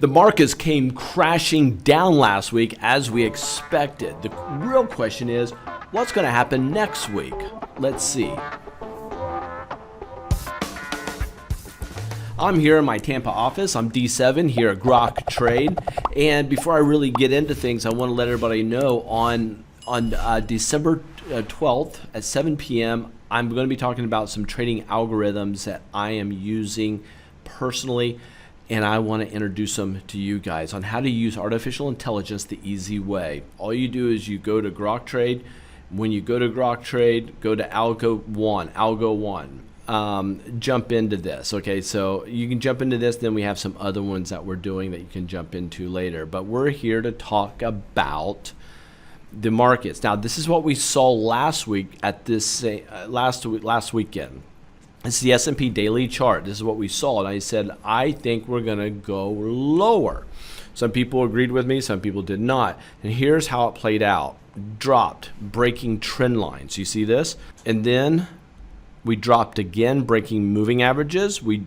The markets came crashing down last week as we expected. The real question is, what's going to happen next week? Let's see. I'm here in my Tampa office. I'm D7 here at Grok Trade. And before I really get into things, I want to let everybody know on December 12th at 7 p.m., I'm going to be talking about some trading algorithms that I am using personally. And I want to introduce them to you guys on how to use artificial intelligence the easy way. All you do is you go to Grok Trade. When you go to Grok Trade, go to Algo 1. Jump into this. Okay, so you can jump into this. Then we have some other ones that we're doing that you can jump into later. But we're here to talk about the markets. Now, this is what we saw last week at this last weekend. This is the S&P daily chart. This is what we saw. And I said, I think we're going to go lower. Some people agreed with me. Some people did not. And here's how it played out. Dropped, breaking trend lines. You see this? And then we dropped again, breaking moving averages. We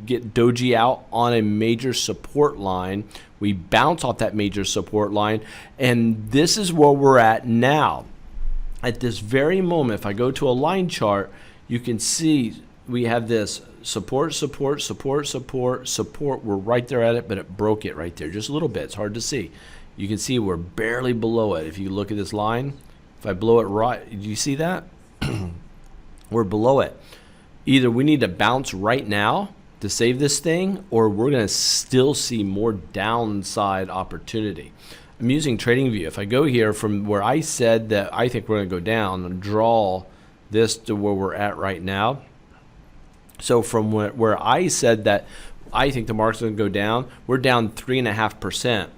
get doji out on a major support line. We bounce off that major support line. And this is where we're at now. At this very moment, if I go to a line chart, you can see we have this support. We're right there at it, but it broke it right there. Just a little bit. It's hard to see. You can see we're barely below it. If you look at this line, if I blow it right, do you see that? We're below it. Either we need to bounce right now to save this thing, or we're going to still see more downside opportunity. I'm using TradingView. If I go here from where I said that I think we're going to go down and draw this to where we're at right now. So from where I said that I think the market's going to go down, we're down 3.5%.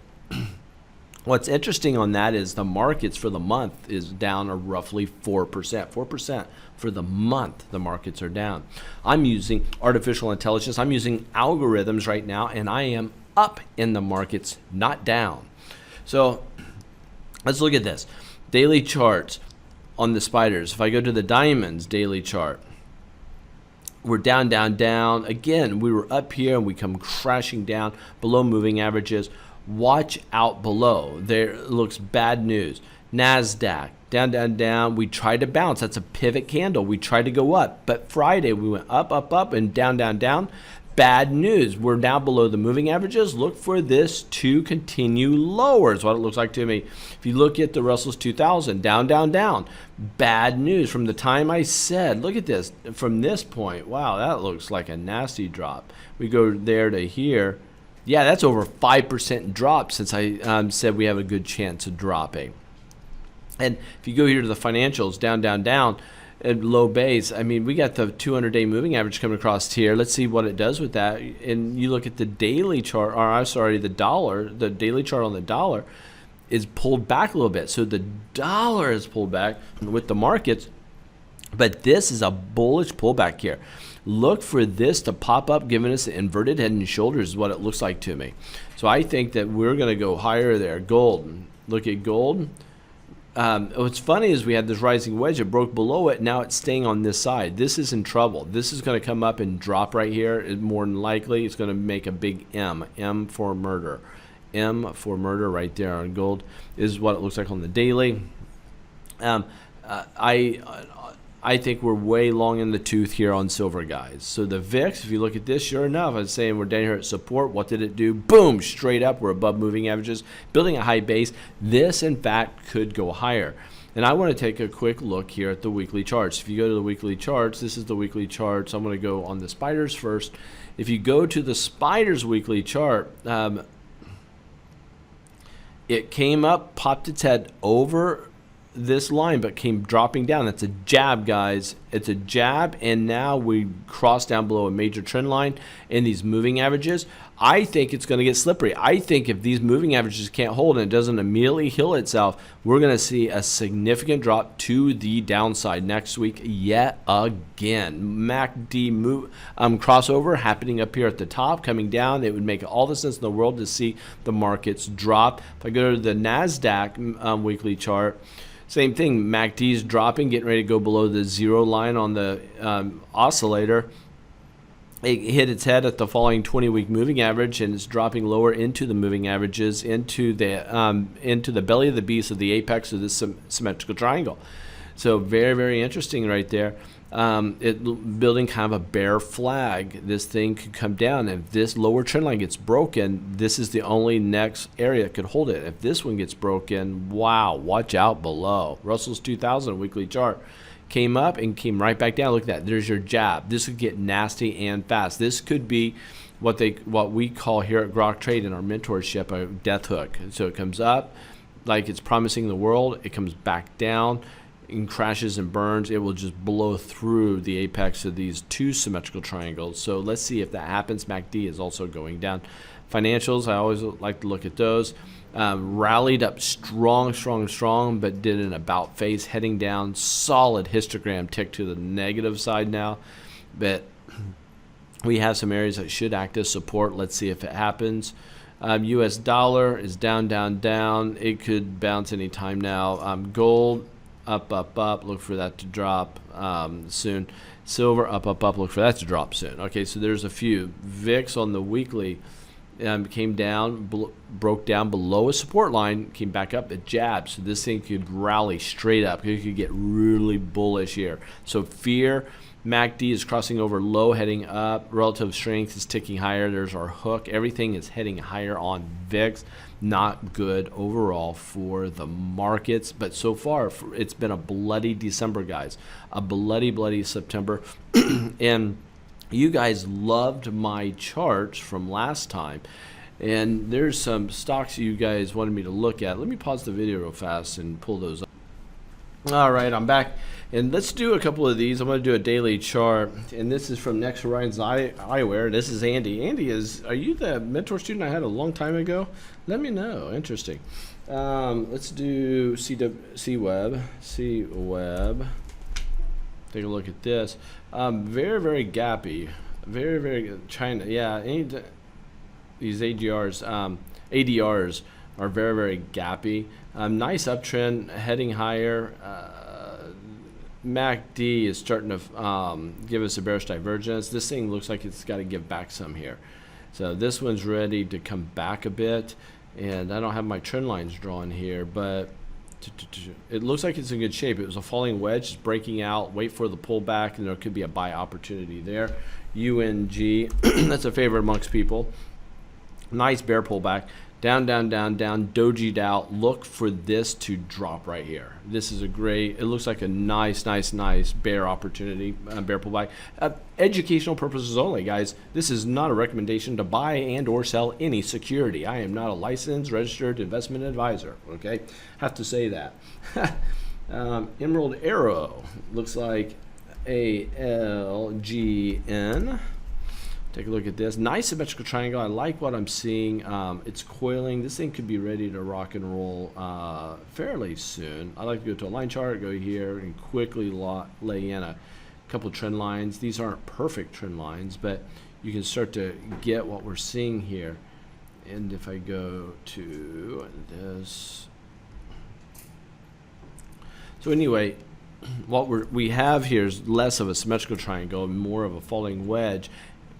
What's interesting on that is the markets for the month is down roughly 4%. 4% for the month, the markets are down. I'm using artificial intelligence. I'm using algorithms right now, and I am up in the markets, not down. So let's look at this. Daily charts on the spiders. If I go to the diamonds daily chart, we're down, down, down. Again, we were up here and we come crashing down below moving averages. Watch out below. There looks bad news. NASDAQ, down, down, down. We tried to bounce. That's a pivot candle. We tried to go up. But Friday, we went up, up, up, and down, down, down. Bad news. We're now below the moving averages. Look for this to continue lower is what it looks like to me. If you look at the Russell's 2000, down, down, down. Bad news. From the time I said, look at this. From this point, wow, that looks like a nasty drop. We go there to here. Yeah, that's over 5% drop since I said we have a good chance of dropping. And if you go here to the financials, down, down, down, at low base, I mean, we got the 200-day moving average coming across here. Let's see what it does with that. And you look at the daily chart, or I'm sorry, the dollar, the daily chart on the dollar is pulled back a little bit. So the dollar is pulled back with the markets, but this is a bullish pullback here. Look for this to pop up, giving us the inverted head and shoulders is what it looks like to me. So I think that we're going to go higher there. Gold, look at gold. What's funny is we had this rising wedge. It broke below it. Now it's staying on this side. This is in trouble. This is going to come up and drop right here. More than likely, it's going to make a big M. M for murder. M for murder right there on gold is what it looks like on the daily. I think we're way long in the tooth here on silver, guys. So the VIX, if you look at this, sure enough, I was saying we're down here at support. What did it do? Boom, straight up. We're above moving averages, building a high base. This, in fact, could go higher. And I want to take a quick look here at the weekly charts. If you go to the weekly charts, this is the weekly charts. I'm going to go on the spiders first. If you go to the spiders weekly chart, it came up, popped its head over this line, but came dropping down. That's a jab, guys. It's a jab, and now we cross down below a major trend line in these moving averages. I think it's going to get slippery. I think if these moving averages can't hold and it doesn't immediately heal itself, we're going to see a significant drop to the downside next week yet again. MACD move crossover happening up here at the top, coming down. It would make all the sense in the world to see the markets drop. If I go to the NASDAQ weekly chart, same thing. MACD is dropping, getting ready to go below the zero line on the oscillator. it hit its head at the following 20-week moving average, and it's dropping lower into the moving averages, into the belly of the beast of the apex of this symmetrical triangle. So very, very interesting right there. Building kind of a bear flag. This thing could come down. If this lower trend line gets broken, this is the only next area that could hold it. If this one gets broken, wow, watch out below. Russell's 2000 weekly chart came up and came right back down. Look at that. There's your jab. This could get nasty and fast. This could be what we call here at Grok Trade in our mentorship a death hook. So it comes up like it's promising the world. It comes back down and crashes and burns. It will just blow through the apex of these two symmetrical triangles. So let's see if that happens. MACD is also going down. Financials, I always like to look at those. Rallied up strong, but did an about face heading down. Solid histogram tick to the negative side now, but we have some areas that should act as support. Let's see if it happens. US dollar is down. It could bounce anytime now. Gold up. Look for that to drop soon. Silver up. Look for that to drop soon. Okay, so there's a few. VIX on the weekly came down, broke down below a support line, came back up, it jabbed. So this thing could rally straight up. It could get really bullish here. So fear, MACD is crossing over low, heading up. Relative strength is ticking higher. There's our hook. Everything is heading higher on VIX. Not good overall for the markets. But so far, it's been a bloody December, guys. A bloody September. And you guys loved my charts from last time, and there's some stocks you guys wanted me to look at. Let me pause the video real fast and pull those up. All right, I'm back, and let's do a couple of these. I'm going to do a daily chart, and this is from Next Horizons Eyewear. This is Andy. Andy, are you the mentor student I had a long time ago? Let me know. Interesting. Let's do C-Web. Take a look at this. Very gappy. Very good. China. Yeah. These ADRs are very gappy. Nice uptrend, heading higher. MACD is starting to give us a bearish divergence. This thing looks like it's got to give back some here. So this one's ready to come back a bit. And I don't have my trend lines drawn here, but it looks like it's in good shape. It was a falling wedge, it's breaking out. Wait for the pullback, and there could be a buy opportunity there. UNG, that's a favorite amongst people. Nice bear pullback. Down, dojied out. Look for this to drop right here. This is a great, it looks like a nice bear opportunity, bear pullback. Educational purposes only, guys. This is not a recommendation to buy and or sell any security. I am not a licensed, registered investment advisor, okay? Have to say that. Emerald Arrow, looks like ALGN. Take a look at this. Nice symmetrical triangle. I like what I'm seeing. It's coiling. This thing could be ready to rock and roll fairly soon. I like to go to a line chart, go here, and quickly lay in a couple trend lines. These aren't perfect trend lines, but you can start to get what we're seeing here. And if I go to this. So anyway, what we have here is less of a symmetrical triangle and more of a falling wedge.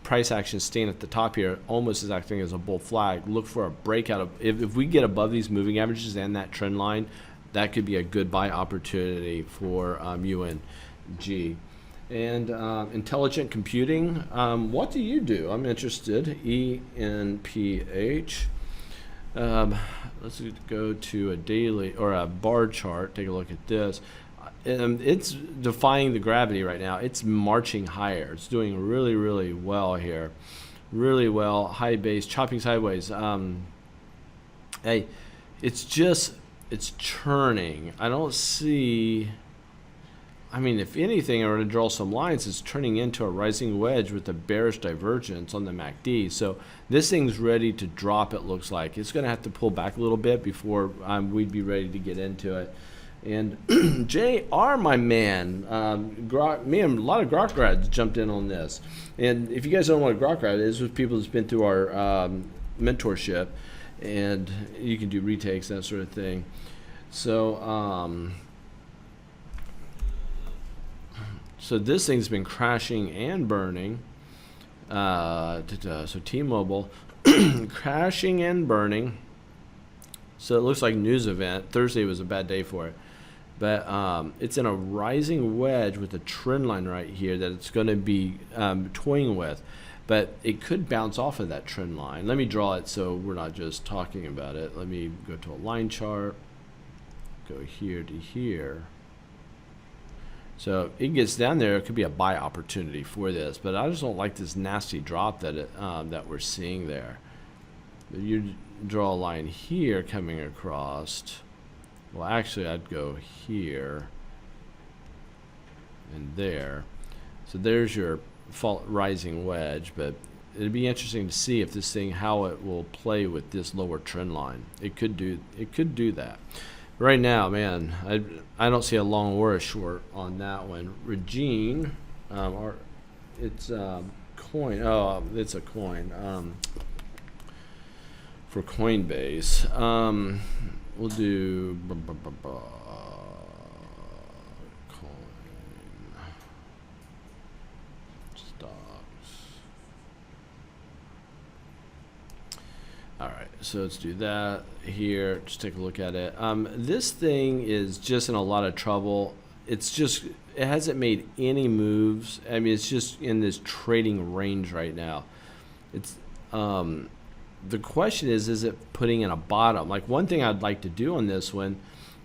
Price action staying at the top here, almost as acting as a bull flag. Look for a breakout of, if we get above these moving averages and that trend line, that could be a good buy opportunity for UNG. And intelligent computing, what do you do? I'm interested. ENPH. Let's go to a daily or a bar chart. Take a look at this. It's defying the gravity right now. It's marching higher. It's doing really well here. Really well. High base, chopping sideways. Hey, it's churning. I don't see, I mean, if anything, I were to draw some lines, it's turning into a rising wedge with a bearish divergence on the MACD. So this thing's ready to drop, it looks like. It's going to have to pull back a little bit before we'd be ready to get into it. And JR, my man, Grok, me and a lot of Grok grads jumped in on this. And if you guys don't know what a Grok grad is, with people that's been through our mentorship, and you can do retakes, that sort of thing. So, so this thing's been crashing and burning. So T-Mobile crashing and burning. So it looks like news event. Thursday was a bad day for it. But it's in a rising wedge with a trend line right here that it's going to be toying with. But it could bounce off of that trend line. Let me draw it so we're not just talking about it. Let me go to a line chart. Go here to here. So it gets down there. It could be a buy opportunity for this. But I just don't like this nasty drop that we're seeing there. You draw a line here coming across. Well, actually, I'd go here and there. So there's your rising wedge, but it'd be interesting to see if this thing, how it will play with this lower trend line. It could do that. Right now, man, I don't see a long or a short on that one. Regine, it's coin. Oh, it's a coin. For Coinbase. We'll do coin stocks. All right, so let's do that here. Just take a look at it. This thing is just in a lot of trouble. It hasn't made any moves. I mean, it's just in this trading range right now. It's the question is it putting in a bottom? Like, one thing I'd like to do on this one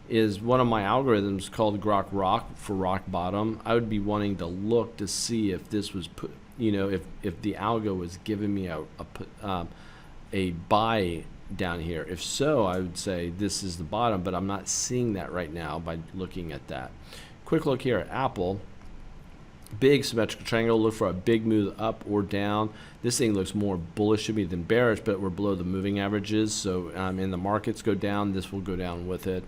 is one of my algorithms called Grok for rock bottom. I would be wanting to look to see if this was put, if the algo was giving me a buy down here. If so, I would say this is the bottom, but I'm not seeing that right now by looking at that. Quick look here at Apple. Big symmetrical triangle. Look for a big move up or down. This thing looks more bullish to me than bearish, but we're below the moving averages. So in the markets go down, this will go down with it.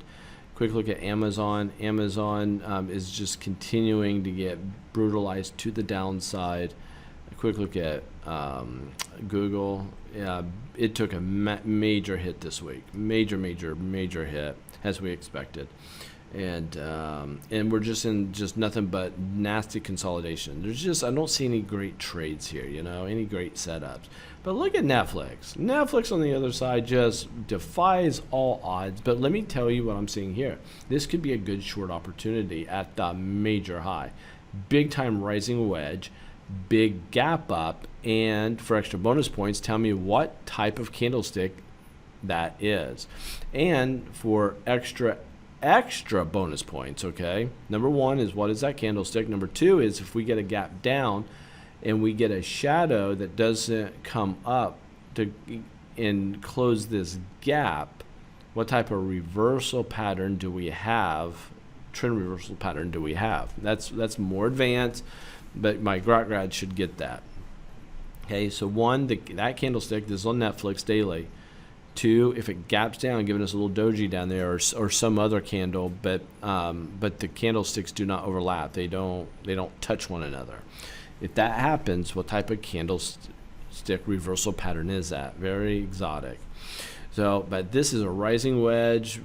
Quick look at Amazon. Amazon is just continuing to get brutalized to the downside. A quick look at Google. It took a major hit this week. Major hit, as we expected. And we're just in nothing but nasty consolidation. I don't see any great trades here, any great setups. But look at Netflix. Netflix on the other side just defies all odds. But let me tell you what I'm seeing here. This could be a good short opportunity at the major high. Big time rising wedge, big gap up, and for extra bonus points, tell me what type of candlestick that is. And for extra bonus points, okay? Number one is, what is that candlestick? Number two is, if we get a gap down and we get a shadow that doesn't come up and close this gap, what type of reversal pattern do we have? Trend reversal pattern do we have? That's more advanced, but my Grok grad should get that. Okay, so one, that candlestick, this is on Netflix daily. Two, if it gaps down, giving us a little doji down there, or some other candle, but the candlesticks do not overlap. They don't touch one another. If that happens, what type of candlestick reversal pattern is that? Very exotic. So, but this is a rising wedge,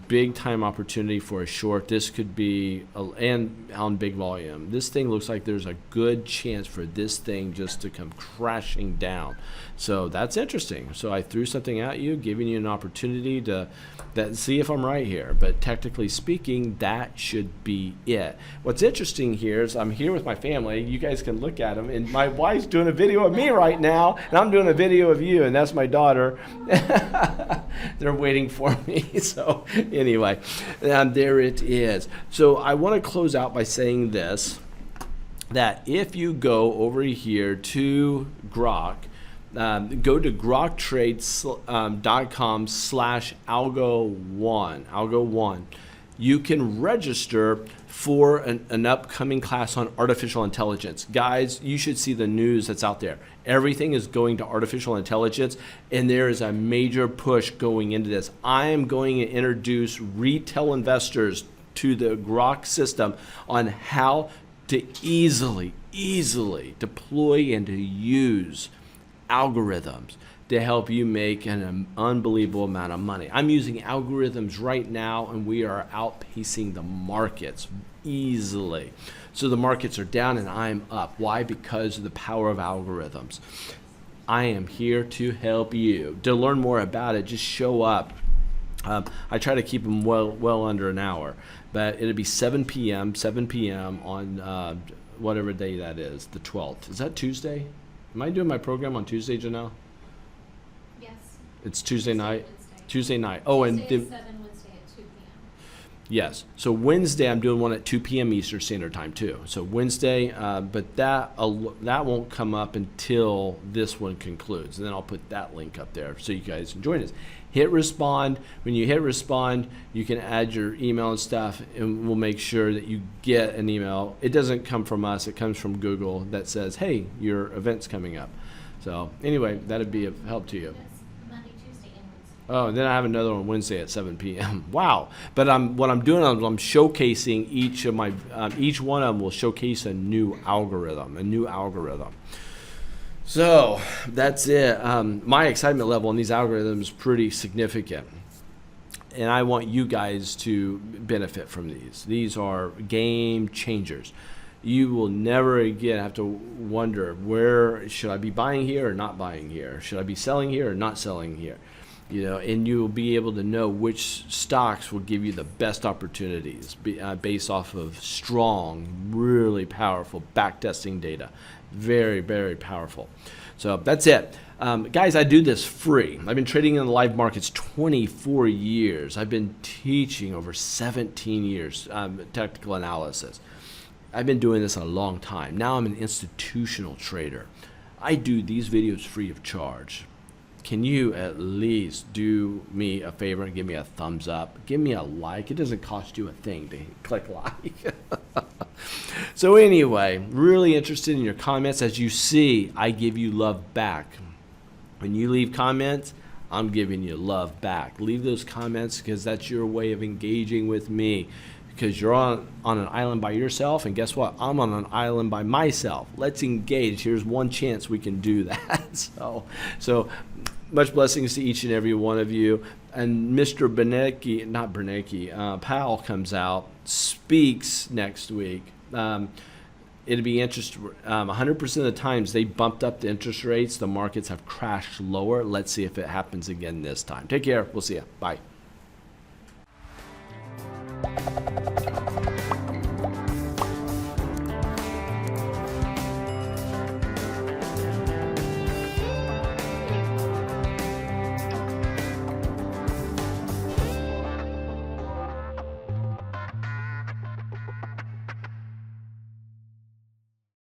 big time opportunity for a short. This could be, and on big volume. This thing looks like there's a good chance for this thing just to come crashing down. So that's interesting. So I threw something at you, giving you an opportunity to see if I'm right here. But technically speaking, that should be it. What's interesting here is I'm here with my family. You guys can look at them. And my wife's doing a video of me right now, and I'm doing a video of you, and that's my daughter. They're waiting for me. So anyway, there it is. So I want to close out by saying this, that if you go over here to Grok, go to groktrades.com/algo1. You can register for an upcoming class on artificial intelligence. Guys, you should see the news that's out there. Everything is going to artificial intelligence, and there is a major push going into this. I am going to introduce retail investors to the Grok system on how to easily deploy and to use algorithms to help you make an unbelievable amount of money. I'm using algorithms right now, and we are outpacing the markets easily. So the markets are down and I'm up. Why? Because of the power of algorithms. I am here to help you. To learn more about it, just show up. I try to keep them well under an hour, but it'll be 7 p.m. on whatever day that is, the 12th. Is that Tuesday? Am I doing my program on Tuesday, Janelle? Yes. It's Tuesday night? Wednesday. Tuesday night. Oh, Tuesday and at 7, Wednesday at 2 p.m. yes. So Wednesday, I'm doing one at 2 p.m. Eastern Standard Time too. So Wednesday, but that won't come up until this one concludes, and then I'll put that link up there so you guys can join us. Hit respond. When you hit respond, you can add your email and stuff, and we'll make sure that you get an email. It doesn't come from us. It comes from Google that says, hey, your event's coming up. So anyway, that'd be a help to you. Yes, Monday, Tuesday, and Wednesday. Oh, and then I have another one Wednesday at 7 p.m. Wow. But what I'm doing is I'm showcasing each of my, each one of them will showcase a new algorithm. So that's it. My excitement level on these algorithms is pretty significant. And I want you guys to benefit from these. These are game changers. You will never again have to wonder, where should I be buying here or not buying here? Should I be selling here or not selling here? And you will be able to know which stocks will give you the best opportunities based off of strong, really powerful backtesting data. Very, very powerful. So that's it. Guys, I do this free. I've been trading in the live markets 24 years. I've been teaching over 17 years technical analysis. I've been doing this a long time. Now I'm an institutional trader. I do these videos free of charge. Can you at least do me a favor and give me a thumbs up? Give me a like. It doesn't cost you a thing to click like. So anyway, really interested in your comments. As you see, I give you love back. When you leave comments, I'm giving you love back. Leave those comments because that's your way of engaging with me. Because you're on an island by yourself, and guess what? I'm on an island by myself. Let's engage. Here's one chance we can do that. So much blessings to each and every one of you. And Mr. Powell comes out, speaks next week. It'll be interesting. 100% of the times they bumped up the interest rates, the markets have crashed lower. Let's see if it happens again this time. Take care. We'll see you. Bye.